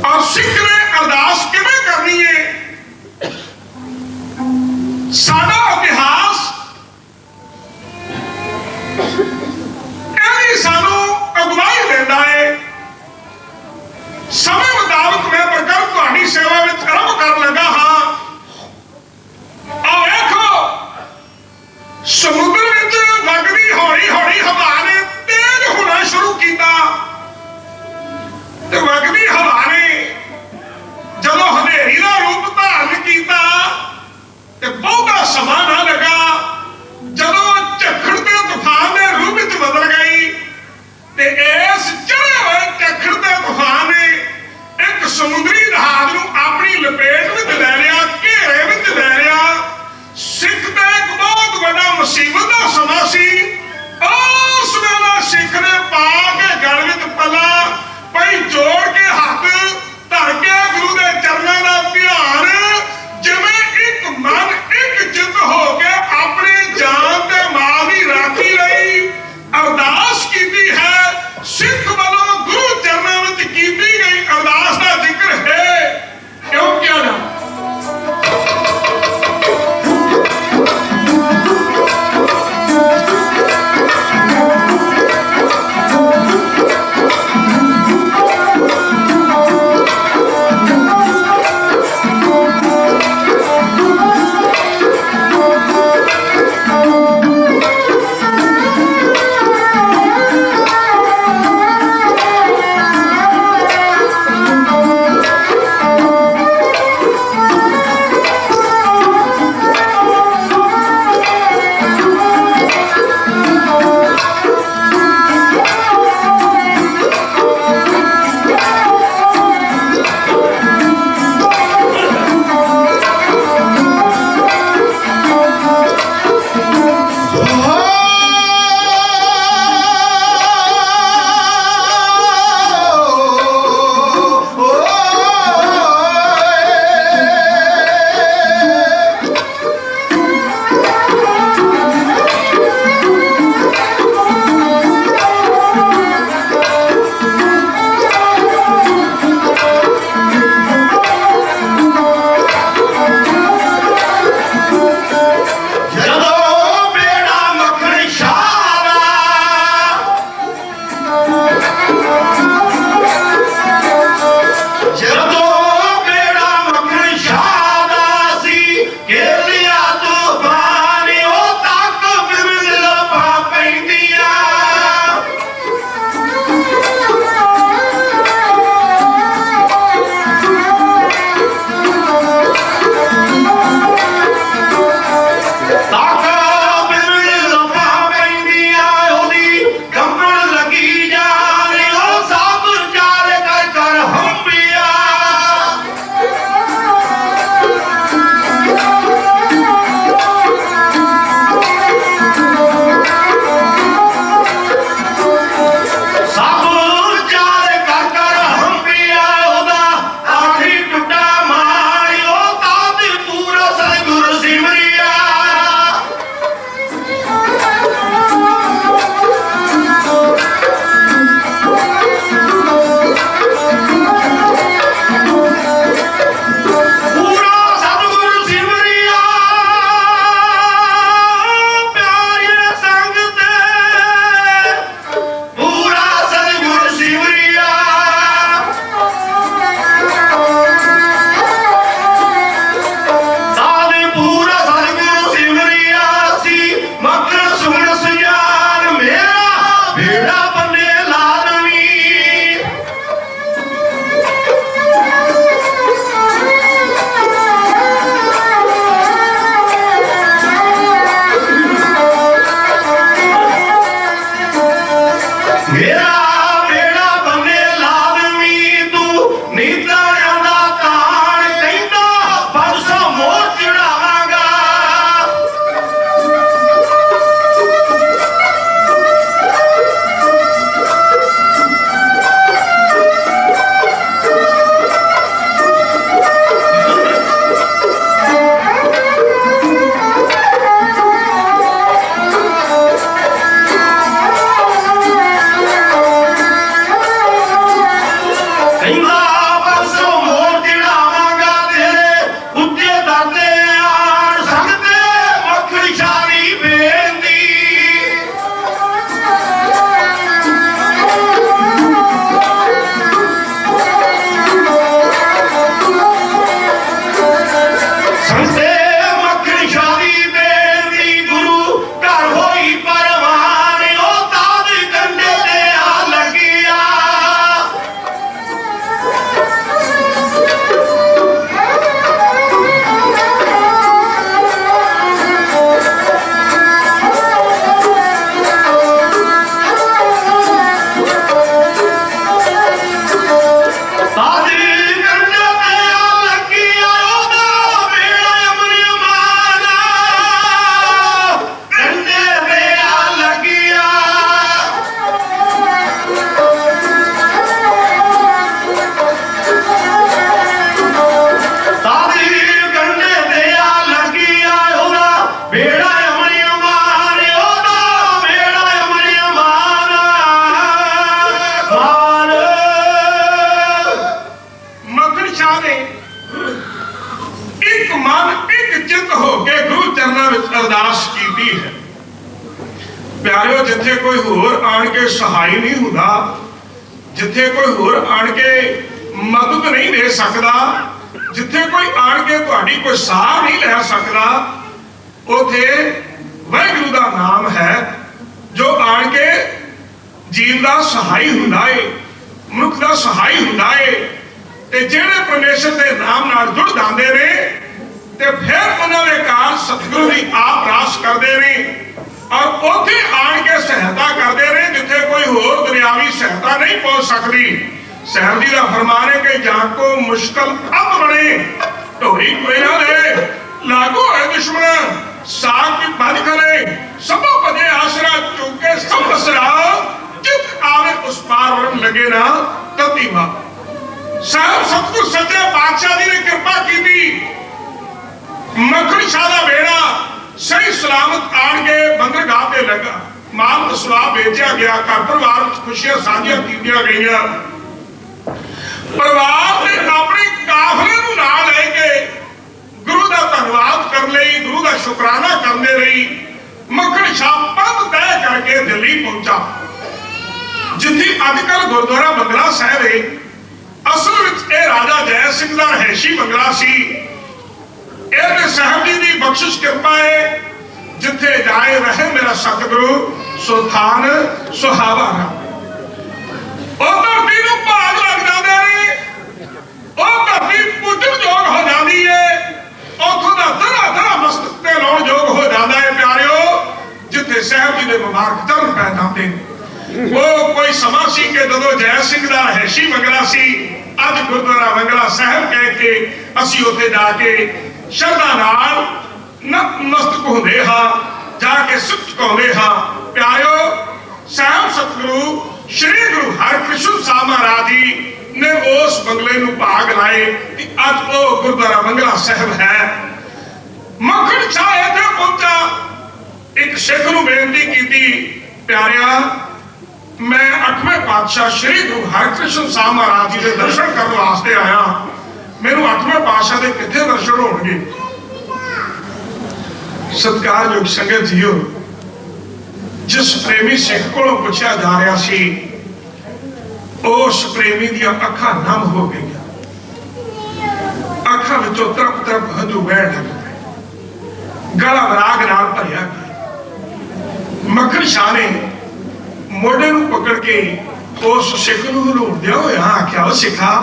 और सिख ने अरदास किवें करनी है। साडा इतिहास यही सानू अगवाई देता है। समय मुताबिक मैं प्रकरण तुहाडी सेवा में आरंभ कर लगा हाँ। और देखो समुद्र विच वगदी हौली हौली हवा ने तेज होना शुरू किया। वगदी हवा ने जदों हनेरी का रूप धारण किया तो बहुता समा ना लगा। जदों झक्खड़ ते तूफान के रूप में बदल गई ते इस चढ़े हुए झक्खड़ ते तूफान ने एक समुद्री जहाज नूं अपनी लपेट में ले लिया, घेरे में ले लिया। सिख ते एक बहुत बड़ा मुसीबत का समा सी। उस वेले सिख ने पा के गल विच पला पई जोड़ के हाथ धर के गुरु के चरणों का ध्यान जिवें एक मन एक चित हो के अपनी जान ते मां की राखी लई अरदास कीती है। सिख वालों गुरु चरणों में कीती गई अरदास का जिक्र है। क्यों क्या ना जिथे कोई होर आण के सहाय नहीं हुंदा, जिथे कोई होर आण के मदद नहीं दे सकता, जिथे कोई आण के तुहाडी कोई साह नहीं लै सकता, उथे वाहिगुरू दा नाम है जो आण के जीव दा सहाई हुंदा है, मनुख दा सहाई हुंदा है। ते जिहड़े परमेश्वर दे नाम नाल जुड़ जांदे ने ते फिर उन्हां दे कार सतगुरु दी आप रास करदे ने और उथे आण के सहायता करदे ने जिथे कोई होर दुनियावी सहायता नहीं पहुंच सकती। साहिब जी का फरमान है कि जां को मुश्किल अब बने ढोरी कोई ना दे, लागू है दुश्मन साग की बज करे, सबो बजे आसरा चूके सब असरा, जित आवे उस पार वरन लगे ना तती वा। साहब सतगुर सच्चे पातशाह जी ने कृपा की थी, मखण शाह दा बेड़ा सही सलामत आण के बंदरगाह पे लगा, माल मसला बेचा गया, घर परिवार खुशियां साझियां कीतियां गईयां। परिवार ने अपने काफले नूं नाल लेके गुरु का धन्यवाद करने लई, गुरु का शुकराना करने लई मखण शाह पंध तय करके दिल्ली पहुंचा, जिथे अजकल गुरुद्वारा बंगला साहिब है। असल विच यह राजा जय सिंह का रहैशी बंगला सी। इहदे साहिब जी की बख्शिश कृपा है, जिथे जाए रहे मेरा सतगुरु सुल्तान सुहावा। धरती नूं भाग लग जाते हैं, धरती पूजन योग हो जाती है, उथों दा धरा धरा मस्तक ते लाउण योग हो जाता है। प्यारिओ, जिथे साहिब जी के मुबारक चरण पै जाते हैं। वो कोई समा सी कि जदों जय सिंह का रहैशी बंगला सी, अज गुरुद्वारा बंगला साहिब कह के असीं उत्थे जाके श्रद्धा नाल नतमस्तक होंदे हां, जाके सुख चुकाउंदे हां। प्यारिओ, साहिब सतगुरु श्री गुरु हरकृष्ण साहब महाराज जी ने उस बंगले नूं भाग लाए कि अज वो गुरुद्वारा बंगला साहिब है। मखण शाह इत्थे पहुंचा, एक सिख नूं बेनती कीती, प्यारिया मैं 8वें पातशाह श्री गुरु हरकृष्ण साहब महाराज जी के दर्शन करने वास्ते आया, मैनू 8वें पातशाह के कितने दर्शन होणगे। सत्कारयोग संगत जीओ, जिस प्रेमी सिख कोलों पूछा जा रहा सी, उस प्रेमी दी अखां नम हो गई, अखां विचों तरप तरप हंझू बहण लग पए, गला विराग नाल भरिया गया। मखण शाह ने मोढे नूं पकड़ के उस सिख नूं हलूणदियां होइयां आख्या, सिखा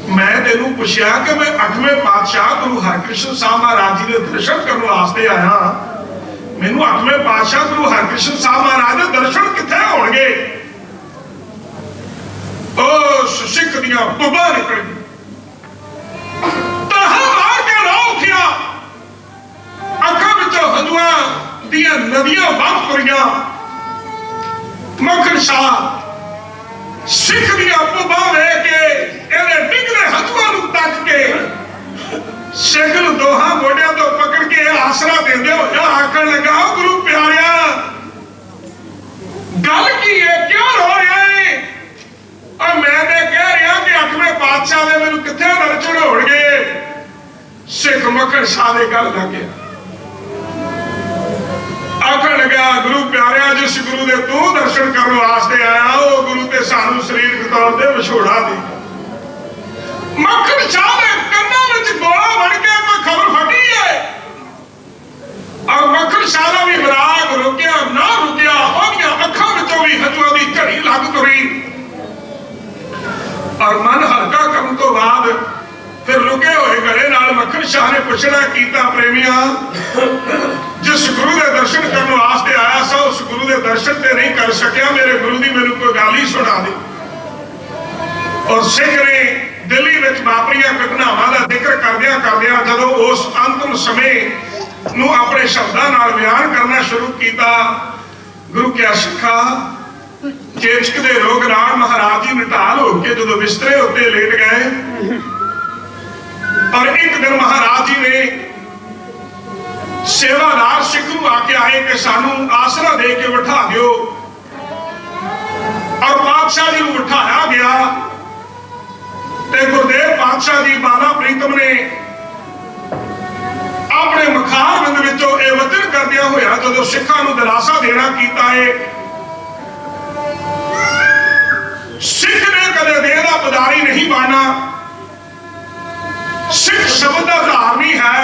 मैं तेनू पूछया कि मैं 8वें पातशाह गुरु हरकृष्ण साहब महाराज जी के दर्शन करने वास्ते आया, मैनू 8वें पातशाह गुरु हरकृष्ण साहब महाराज के दर्शन कित्थे होणगे। उस सिख दियां पुबां निकल गई, तहा मार के रो उठिया, अखां विचों हंझूआं दियां नदियां वग तुरियां। मखण शाह सिख दियां पुबां वेख के इहदे डिगदे हंझूआं नूं तक के सिख नूं दोहां गोडियां तो पकड़ के आसरा देंदे होया आखण लगा, गुरु प्यारिया गल की है, क्यों रो रहा है? और मैं ते कह रहा कि 8वें पातशाह दे मैनूं कित्थे दर्शन होणगे। सिख मखण शाह दे गल लग गया, आखण लगा, गुरु प्यारिया जिस गुरु दे तू दर्शन करने वास्ते आया, वो गुरु ते सानू शरीरक तौर ते विछोड़ा दे। मखण शाह दे कन्नां विच गोला बन के कोई खबर फटी है, और मखण शाह दा भी विराग रुकिया ना रुकिया, ओहदियां अखां विचों भी हंझूआं दी झड़ी लग तुरी। और मन हल्का करन तो बाद फिर रुके हुए गले नाल मखण शाह ने पुछना कीता, प्रेमिया जिस गुरु के दर्शन करने वास्ते आया सा, उस गुरु के दर्शन ते नहीं कर सकिया, मेरे गुरु दी मैनूं कोई गल ही सुना दे। और सिख ने दिल्ली विच वापरियां घटनावां दा जिक्र करदियां करदियां जदों उस अंतिम समय नूं अपने शब्दां नाल बयान करना शुरू किया, गुरु क्या सिखा चेचक दे रोग नाल महाराज जी निढाल होके जदों बिस्तरे उत्ते लेट गए, और एक दिन महाराज जी ने सेवादार सिख नूं आके आए कि सानू आसरा दे के बिठा दिओ, और पातशाह जी नूं बिठाया गया। ते गुरदेव पातशाह जी बाला प्रीतम ने अपने मखार बिंद विचों यह वचन कर करदिया होया जदों सिखां नूं दिलासा देना कीता है, सिख ने कदे देह दा पुजारी नहीं बनना। सिख शब्द का धारनी है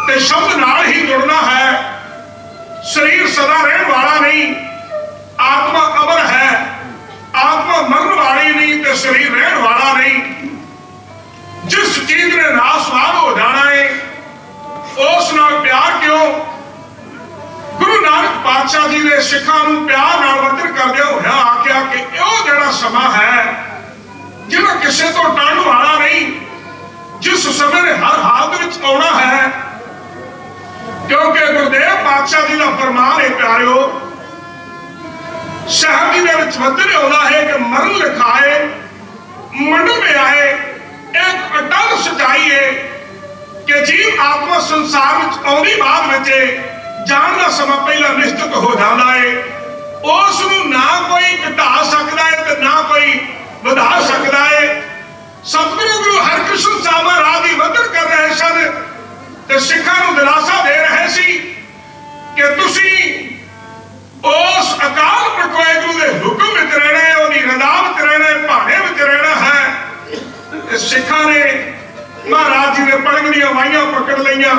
ते शब्द नाल ही जुड़ना है। शरीर सदा रहने वाला नहीं, आत्मा अमर है। आत्मा मरण वाली नहीं ते शरीर रहने वाला नहीं। जिस चीज ने नासवान हो जाना है उस नाल प्यार क्यों? गुरु नानक पातशाह जी ने सिखां नूं प्यार नाल वर्तन करदे होया आख्या कि इहो जिहड़ा समा है जिहड़ा किसे तो टलण वाला नहीं, जिस समय ने हर हालत विच आउणा है। क्योंकि गुरुदेव पातशाह जी का फरमान है प्यारिओ, साहब जी के विच वचन आउंदा है कि मरण लिखाए मंडल में आए। एक अटल सच्चाई है कि जीव आत्मा संसार में आउंदी बाद में जान का समा पहला निश्चित हो जाता है। उस ना कोई घटा सकता है तो ना कोई बढ़ा सकता है। सतगुरु गुरु हरकृष्ण साहब महाराज जी वचन कर रहे सन ते सिखां नूं दिलासा दे रहे सी कि तुसी उस अकाल पुरख वाहिगुरू दे हुक्म विच रहना है, उहदी रज़ा विच रहना है, भाणे विच रहना है। सिखां ने महाराज जी ने पलंगड़ियां वाइयां पकड़ लईयां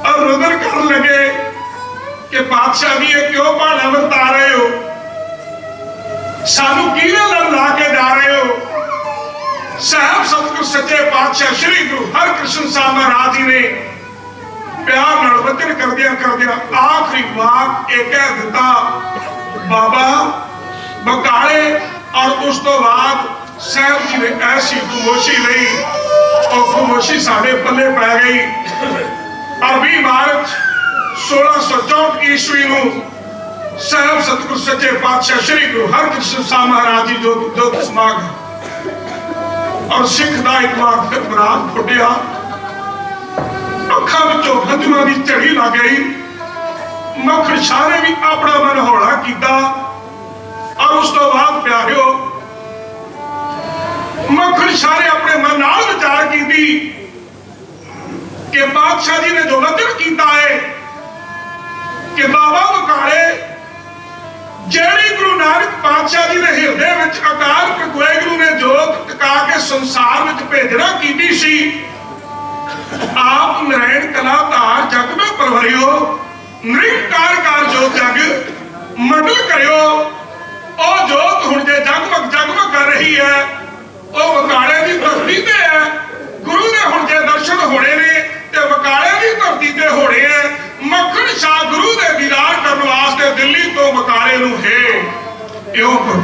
और रुदन कर लगे कि पातशाह जी ये क्यों भाड़ा वरता रहे हो, सानू किहदे नाल ला के जा रहे हो? साहब सतगुरु सच्चे पातशाह श्री गुरु हरकृष्ण साहब महाराज जी ने प्यार नाल वचन करदियां आखिरी वाक एक कह दिता, बाबा बकाले। और उस तो बाद साहब जी ने ऐसी खामोशी लई और खामोशी साडे पल्ले पै गई। और 20 मार्च 1664 ईस्वी नूं साहब सतगुरु सच्चे पातशाह श्री गुरु हरकृष्ण साहब महाराज जी जोत समा गए और सिख का एक बार फिर बरात फुटिया। अखां विचों हंझुआं दी झड़ी लग गई। मखण शाह ने भी अपना मन हौला किया और उस तो बाद प्यारिओ मखण शाह ने अपने मन नाल विचार की कि पातशाह जी ने जो वचन किया है कि बाबा बकाले जेड़ी गुरु नानक पातशाह जी ने हिरदे विच अकाल पुरख वाहिगुरू ने जोत टिका के संसार विच भेजना कीती सी, आप नारायण कला धार जग में परवरियो, निरंकार कार जोत जग मंडल करियो। ओ जोत हुण जे जगमग जगमग कर रही है ओ बकाले की धरती ते है। गुरु ने हुण जे दर्शन होने ने ते बकाले की धरती ते होने है। मखण शाह गुरु दे दीदार करने वास्ते दिल्ली तो बकाले नूं है इहो करो।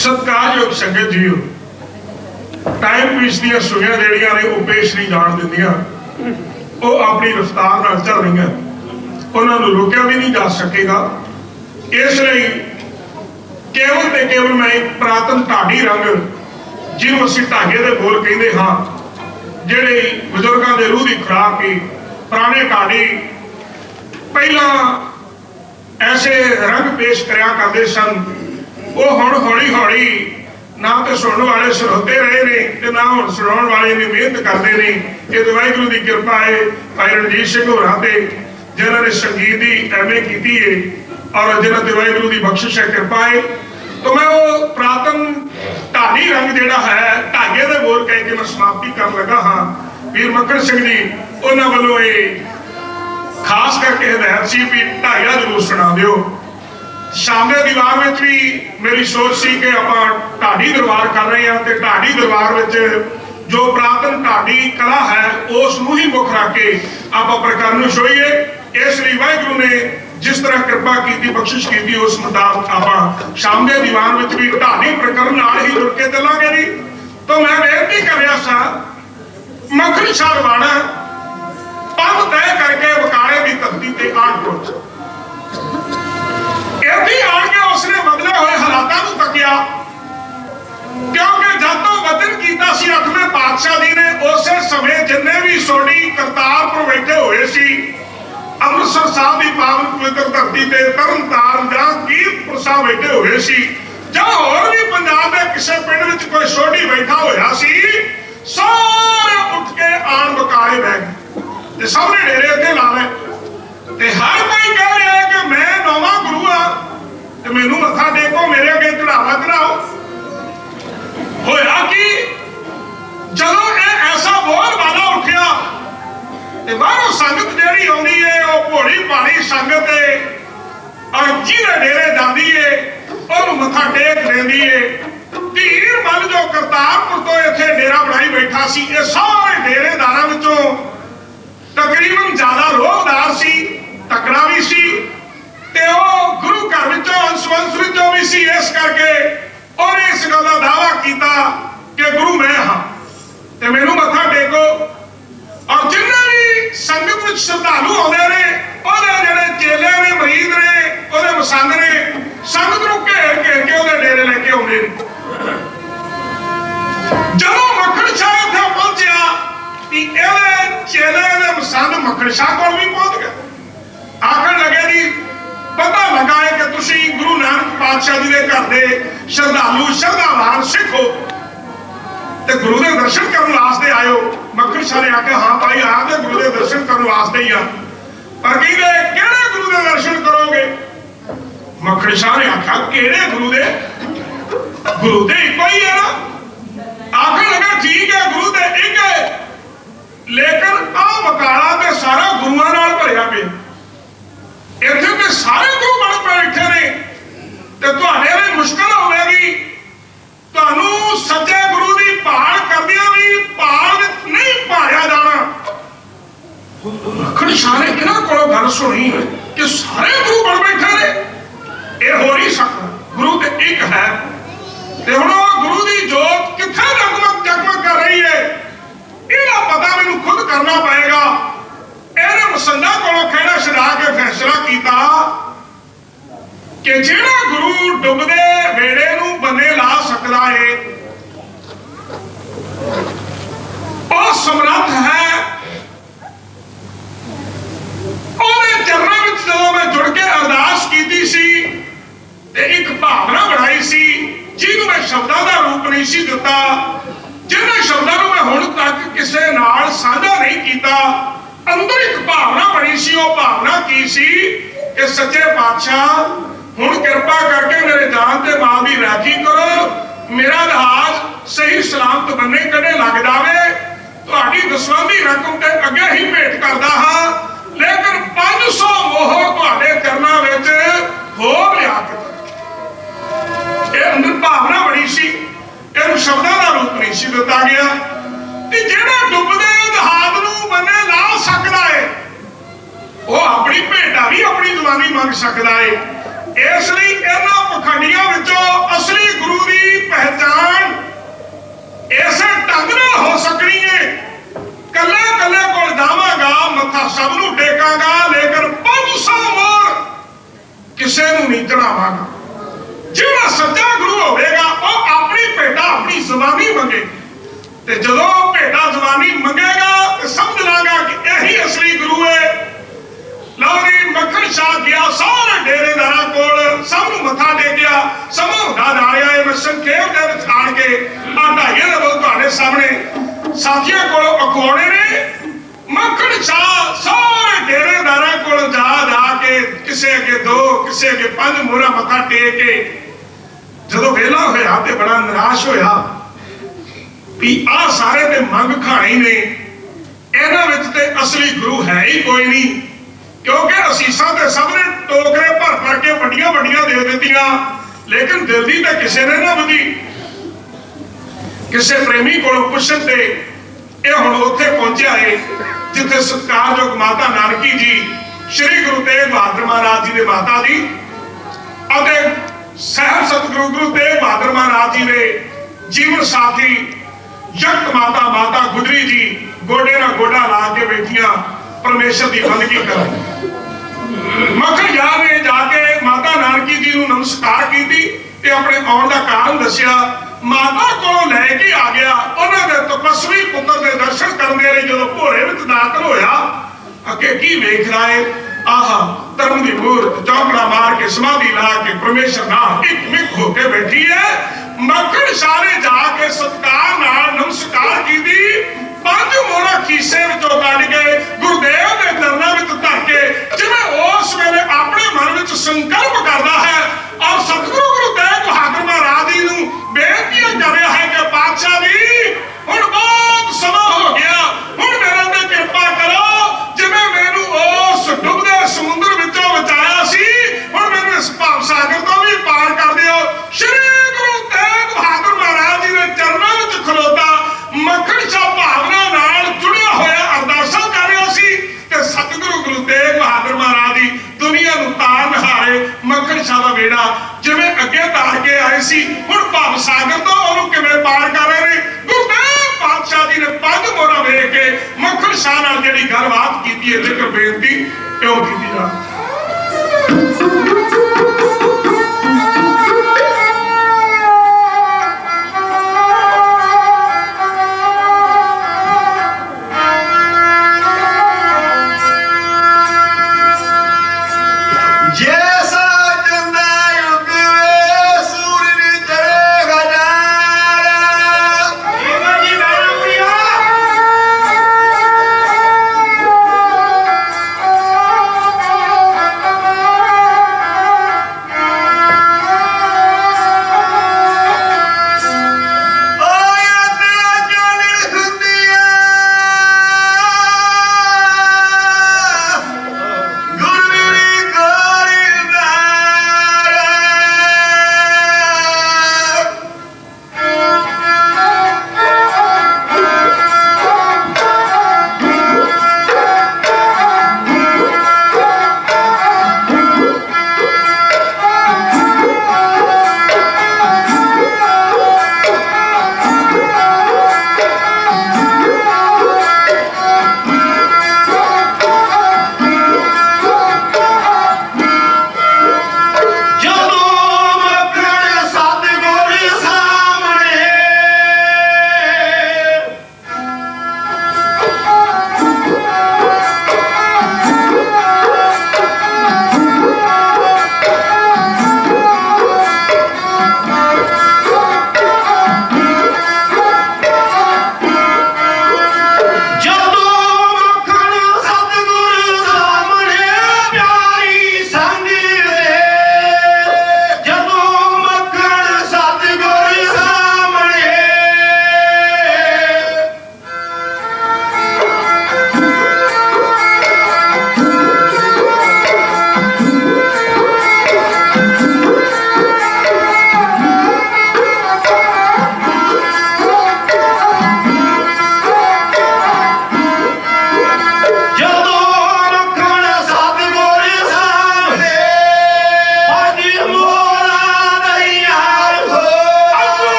सत्कारयोग संगत जीओ, टाइम पीस दी सुइयां जिहड़ियां ने वो पेश नहीं जान दिंदियां, वो अपनी रफ्तार नाल चल रही, उन्होंने रोकया भी नहीं जा सकेगा। इसलिए केवल ते केवल मैं एक पुरातन ढाडी रंग जिन्हों असीं ढागे दे बोल कहते हाँ, जिहड़े बजुर्गों के रूह की खुराक ही पुराने ढाडी पहला ऐसे रंग पेश करया करते सन, वो हुण हौली हौली ना तो सुनने वाले सरहते रहे ने ते ना हुण सुनाउण वाले ने मेहनत करते ने। ये तो वाहिगुरू की कृपा है भाई रणजीत सिंह होरां ते जिन्हां ने संगीत की एमए की है और जिन्हां ते वाहिगुरू की बख्शिश है, कृपा है। तो मैं वो पुरातन ढाडी रंग जिहड़ा है ढागे दे बोल कह के मैं समाप्ति कर लगा हाँ। वीर मक्खण सिंह जी उन्हां वल्लों ये खास करके हिदायत सी भी ढाइया जरूर सुना दिओ। सामने दीवार में भी मेरी सोच सी कि आप ढाडी दरबार कर रहे हैं, तो ढाडी दरबार में जो पुरातन ढाडी कला है उसनूं ही मुख रख के आप प्रकरण छोईए। इसलिए वाहिगुरू ने जिस तरह कृपा की बख्शिश की उस मुताबिक आप सामने दीवार में भी ढाडी प्रकरण नाल ही जुड़ के चलांगे नहीं। तो मैं बेनती कर रहा सा मक्खण शाह रवाना पंध तय करके बकाले की धरती ते आन पहुंचा। इत्थे आन के उसने बदले हुए हालातों को तकिया, क्योंकि जब तो वतन कीता सी 8वें पातशाह जी ने उस समय जिन्ने भी सोडी करतारपुर बैठे हुए सी अमृतसर साहब की पावन पवित्र धरती ते तरनताਰਨ जां कीरतपुर साहब बैठे हुए सी जां होर भी पंजाब के किसी पिंड विच कोई सोडी बैठा होया सी, सारे उठ के आन बकाले बह गए ते सामने डेरे ते ला ले ते हर कोई कह रहा है कि मैं नौवां गुरु हाँ ते मैनू मत्था टेको, मेरे अगे चढ़ावा चढ़ाओ। होया कि जदों ऐसा बोल बाला उठिया ते बाहरों संगत जिहड़ी आउंदी है वो भोली भाली संगत है और जिहड़े डेरे जांदी है ओनू मत्था टेक लैंदी है। धीर मल जो करतारपुर तो इत्थे डेरा बनाई बैठा सी, ये सारे डेरेदारां विचों तकरीबन ज्यादा रोहदार सी, तकड़ा भी सी ते ओ गुरु घर विचों अंश विचों भी सी। इस करके और इस गल का दावा किया कि गुरु मैं हाँ ते मैनू मत्था टेको। और जिन्हें भी संगत में श्रद्धालु आते ने ओहदे जिहड़े चेले ने मरीद ने ओहदे मसंद ने संगत नूं घेर घेर के ओहदे डेरे लेके आउंदे ने। जदों मक्खण शाह उत्थे पहुंचिया कि इहदे चेले दे मसंद मक्खण शाह कोल भी पहुंच गए। आखण लगे जी पता लगा है कि तुसी गुरु नानक पातशाह जी के घर दे श्रद्धालु श्रद्धावान सिख हो ते गुरु के दर्शन करने वास्ते आयो। मक्खण शाह ने आख्या हाँ भाई आ ते गुरु के दर्शन करने वास्ते ही आ, पर कहंदे किहड़े गुरु के दर्शन करोगे? मक्खण शाह ने आख्या किहड़े गुरु दे? गुरु ते इक्को ही है ना। आखण लगा ठीक है गुरु ते एक है, लेकिन आ बकाला ते सारा गुरुआं नाल भरिया पिया, इत्थे ते सारे गुरु बन बैठे ने ते तुहाडे लिए मुश्किल होवेगी। तुहानू सच्चे गुरु की भाल करदियां भी भाल विच नहीं भाया जाना। मक्खण शाह ने इन्हां कोलों गल सुनी कि सारे गुरु बन बैठे ने, ये हो नहीं सकता, गुरु ते एक है। ते हुण गुरु की जोत कित्थे जगमग जगमग कर रही है, इहदा पता मैनूं खुद करना पएगा। इहने मसंदा कोलों खेड़ा छड़ा के फैसला किया कि जिहड़ा गुरु डुबदे बेड़े नूं बन्ने ला सकदा है वो समर्थ है। ओहदे चरणां विच जदों मैं जुड़ के अरदास कीती सी ते एक भावना बनाई सी जिहनूं मैं शब्दां दा रूप नहीं सी दिता, जिन्हां शब्दां नूं मैं हुण तक किसे नाल साझा नहीं कीता। अंदर एक भावना बनी सी, वो भावना की सी कि सच्चे पातशाह हुण कृपा करके मेरे जान ते माल की राखी करो, मेरा जहाज सही सलामत बन्ने कदे लग जावे। तुहाडी दसवंधी रकम ते अगे ही भेंट करदा हां, लेकिन 500 मोहर तुहाडे चरणां विच होर लिया के ये अंदर भावना बनी सी, इहनूं शब्दां दा रूप नहीं सी दिता गया। ते जिहड़ा डुबदे जहाज नूं बन्ने ला सकदा है वो अपनी भेंटा भी अपनी जवानी मंग सकदा है। इसलिए इन्हां पखंडियां विचों असली गुरु की पहचान इस ढंग नाल हो सकनी है। कल्ले कल्ले कोल जावांगा, मत्था सब नूं टेकांगा, लेकिन 500 मोर किसे नूं नहीं चढ़ावांगा। जिहड़ा सच्चा गुरु होवेगा वह अपनी भेटा अपनी ज़बानी मंगे, ते जदों भेटा ज़बानी मंगेगा तो समझ लांगा कि यही असली गुरु है। लो जी मक्खन शाह गया सारे डेरेदारां कोल, सब नूं मत्था टेकिया, समझाउंदा जा रहा है। मैं संखेप दे विच आण के ढाईए दे बोल तुहाडे सामने साथियों कोलों अखवाउणे ने। मक्खन शाह सारे डेरेदारां कोल जा के किसे अगे 2 किसे अगे 5 मोहरा मत्था टेक के जदों वेला होया ते बड़ा निराश होया भी आ सारे ते मंग खाने ने, इन्हां विच ते असली गुरु है ही कोई नहीं। क्योंकि असीसां ते सबने टोकरे भर भर के वड्डियां वड्डियां दे दित्तियां, लेकिन दिल दी ते किसे ने ना बुझी। किसे प्रेमी कोलों पुछण ते ये हुण उत्थे पहुंचिया है जिथे सत्कारयोग माता नानकी जी श्री गुरु तेग बहादुर महाराज जी दे माता जी अते साहब सतगुरु गुरु तेग बहादुर महाराज जी ने जीवन साथी यक माता माता गुजरी जी गोडे ना गोडा ला के बैठिया परमेश्वर की बंदगी कर। मक्खन शाह ने जाके माता नानकी जी को नमस्कार की ते अपने आउण दा कारण दस्सिया। माता कोलों लैके आ गया, उन्होंने तपस्वी पुत्र के दर्शन करने लिए जो भोरे में दाखिल होया, अगे की वेख रहा है, आह धर्म की मूर्त चौकड़ा मार के समाधि ला के परमेश्वर नाल एक मिक होके बैठी है। मक्खन शाह ने जाके सत्कार नाल नमस्कार की, 5 मोहरा खीसे विचों कढ के गुरुदेव के चरणों में धर के जिवें उस वेले अपने मन में संकल्प करता है और सतगुरु गुरु तेग बहादुर महाराज जी नूं बेनती कर रहा है कि पातशाह जी हुण बहुत समा हो गया, हुण मेरे ते कृपा करो, जिवें मैनूं उस डुबदे समुद्र विचों बचाया सी, हुण मैनूं इस भाव सागर तो भी पार कर दिओ। श्री गुरु तेग बहादुर महाराज जी के चरणों में खलोता मक्खन शाह भावना नाल जुड़िया होया अरदासां कर रहा सी ते सतगुरु गुरु तेग बहादुर महाराज जी दुनिया नूं तार नहारे मक्खन शाह दा बेड़ा जिवें अगे तार के आए सी, हुण भाव सागर तो उहनूं किवें पार कर रहे ने। गुरुदेव पातशाह जी ने 5 मोहरा वेख के मक्खन शाह नाल जिहड़ी गलबात कीती है, जिक्र बेनती क्यों कीती जा।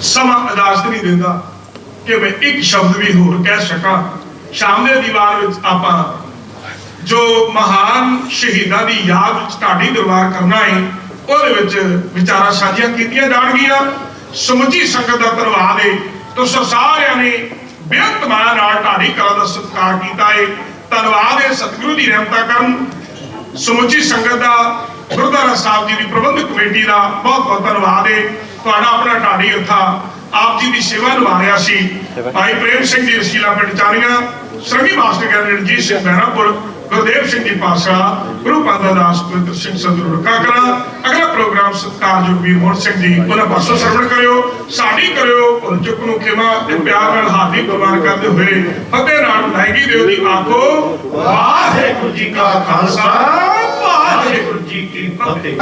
समा इजाजत नहीं देता कि मैं एक शब्द भी होर कह सका। शाम के दीवार में आपां जो महान शहीदां दी याद ढाडी दरबार करना है, ਉਹਦੇ ਵਿੱਚ ਵਿਚਾਰਾਂ ਸਾਂਝੀਆਂ ਕੀਤੀਆਂ ਜਾਣਗੀਆਂ। ਸਮੁੱਚੀ ਸੰਗਤ ਦਾ ਧੰਨਵਾਦ ਹੈ। ਤੁਸੀਂ ਸਾਰਿਆਂ ਨੇ ਬੇਅੰਤ ਮਾਣ ਨਾਲ ਢਾਡੀ ਕਲਾ ਦਾ ਸਤਿਕਾਰ ਕੀਤਾ ਹੈ। ਧੰਨਵਾਦ ਹੈ ਸਤਿਗੁਰੂ ਦੀ ਰਹਿਮਤਾਂ ਕਰਨ। ਸਮੁੱਚੀ ਸੰਗਤ ਦਾ, ਗੁਰਦੁਆਰਾ ਸਾਹਿਬ ਜੀ ਦੀ ਪ੍ਰਬੰਧਕ ਕਮੇਟੀ ਦਾ ਬਹੁਤ ਬਹੁਤ ਧੰਨਵਾਦ ਹੈ। ਤੁਹਾਡਾ ਆਪਣਾ ਢਾਡੀ ਉੱਥਾ ਆਪ ਜੀ ਦੀ ਸੇਵਾ ਨਿਭਾ ਰਿਹਾ ਸੀ ਭਾਈ ਪ੍ਰੇਮ ਸਿੰਘ ਜੀ ਰਸੀਲਾ ਪਿੰਡ ਚਾਲੀਆਂ, ਸਰਗੀ ਮਾਸਟਰ ਗਿਆਨੀ ਰਣਜੀਤ ਸਿੰਘ ਮਹਿਰਾਪੁਰ, ਗੁਰਦੇਵ ਸਿੰਘ ਜੀ ਪਾਸਾ, ਗੁਰੂ ਪਾਦਾ ਦਾਸ ਪਵਿੱਤਰ ਸਿੰਘ ਸੰਧੂ ਰੁੜਕਾ ਕਲਾਂ। ਅਗਲਾ ਪ੍ਰੋਗਰਾਮ ਸਤਿਕਾਰਯੋਗ ਵੀਰ ਮੋਹਨ ਸਿੰਘ ਜੀ ਉਹਨਾਂ ਪਾਸੋਂ ਸਰਵਣ ਕਰਿਓ। ਸਾਡੀ ਕਰਿਓ ਭੁੱਲ ਚੁੱਕ ਨੂੰ ਖਿਮਾ ਤੇ ਪਿਆਰ ਨਾਲ ਹਾਜ਼ਰੀ ਪ੍ਰਵਾਨ ਕਰਦੇ ਹੋਏ ਫਤਿਹ ਨਾਲ ਵਿਦਾਇਗੀ ਦਿਓ ਦੀ। ਆਖੋ ਵਾਹਿਗੁਰੂ ਜੀ ਕਾ ਖਾਲਸਾ, ਵਾਹਿਗੁਰੂ ਜੀ ਕੀ ਫਤਿਹ।